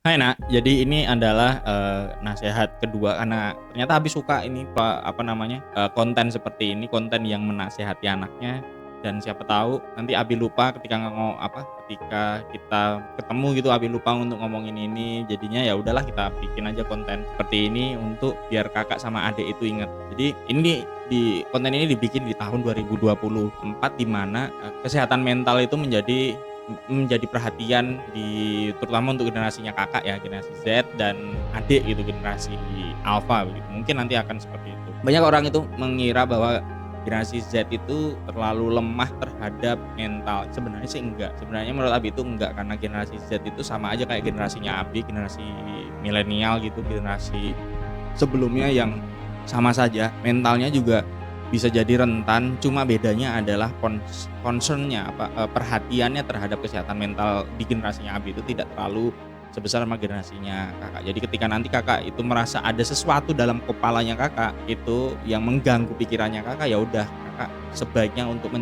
Hai Nak, jadi ini adalah, nasehat kedua karena ternyata Abi suka ini konten seperti ini, konten yang menasehati anaknya dan siapa tahu nanti Abi lupa ketika kita ketemu gitu Abi lupa untuk ngomongin ini, jadinya ya udahlah kita bikin aja konten seperti ini untuk biar kakak sama adik itu ingat. Jadi ini konten ini dibikin di tahun 2024 di mana, kesehatan mental itu menjadi perhatian terutama untuk generasinya kakak ya, generasi Z dan adik gitu, generasi alpha begitu. Mungkin nanti akan seperti itu. Banyak orang itu mengira bahwa generasi Z itu terlalu lemah terhadap mental. Sebenarnya sih enggak. Sebenarnya menurut Abi itu enggak, karena generasi Z itu sama aja kayak generasinya Abi, generasi milenial gitu, generasi sebelumnya yang sama saja mentalnya juga bisa jadi rentan, cuma bedanya adalah concern-nya perhatiannya terhadap kesehatan mental di generasinya Abi itu tidak terlalu sebesar sama generasinya Kakak. Jadi ketika nanti Kakak itu merasa ada sesuatu dalam kepalanya Kakak itu yang mengganggu pikirannya Kakak, ya udah Kakak sebaiknya untuk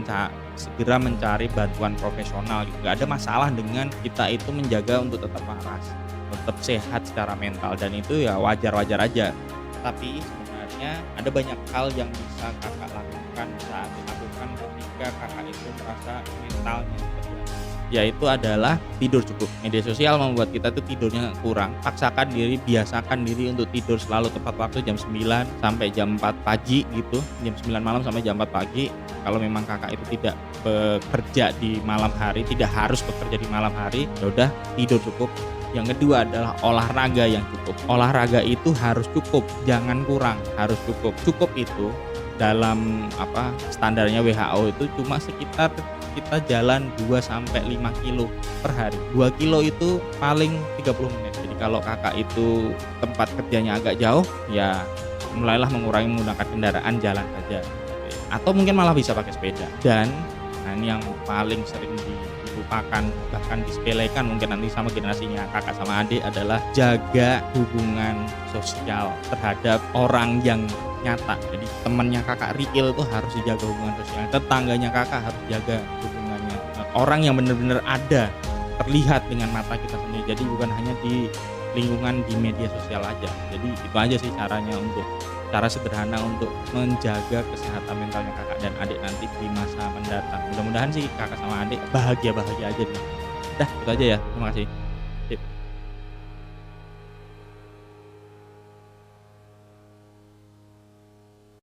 segera mencari bantuan profesional gitu. Gak ada masalah dengan kita itu menjaga untuk tetap waras, tetap sehat secara mental, dan itu ya wajar-wajar aja. Tapi sebenarnya ada banyak hal yang bisa kakak lakukan saat dilakukan ketika kakak itu merasa mentalnya terganggu. Yaitu adalah tidur cukup. Media sosial membuat kita tuh tidurnya kurang. Paksakan diri, biasakan diri untuk tidur selalu tepat waktu jam 9 sampai jam 4 pagi gitu. Jam 9 malam sampai jam 4 pagi. Kalau memang kakak itu tidak bekerja di malam hari, tidak harus bekerja di malam hari, ya udah tidur cukup. Yang kedua adalah olahraga yang cukup. Olahraga itu harus cukup, jangan kurang, harus cukup. Cukup itu dalam standarnya WHO itu cuma sekitar kita jalan 2 sampai 5 kilo per hari. 2 kilo itu paling 30 menit. Jadi kalau kakak itu tempat kerjanya agak jauh, ya mulailah mengurangi menggunakan kendaraan jalan saja. Atau mungkin malah bisa pakai sepeda. Dan ini yang paling sering dilupakan, bahkan disepelekan mungkin nanti sama generasinya kakak sama adik, adalah jaga hubungan sosial terhadap orang yang nyata. Jadi temannya kakak real tuh harus dijaga hubungan sosial, tetangganya kakak harus jaga hubungannya, orang yang benar-benar ada, terlihat dengan mata kita sendiri. Jadi bukan hanya di lingkungan di media sosial aja. Jadi itu aja sih cara sederhana untuk menjaga kesehatan mentalnya kakak dan adik nanti di masa mendatang. Mudah-mudahan sih kakak sama adik bahagia-bahagia aja nih. Dah, itu aja ya. Terima kasih.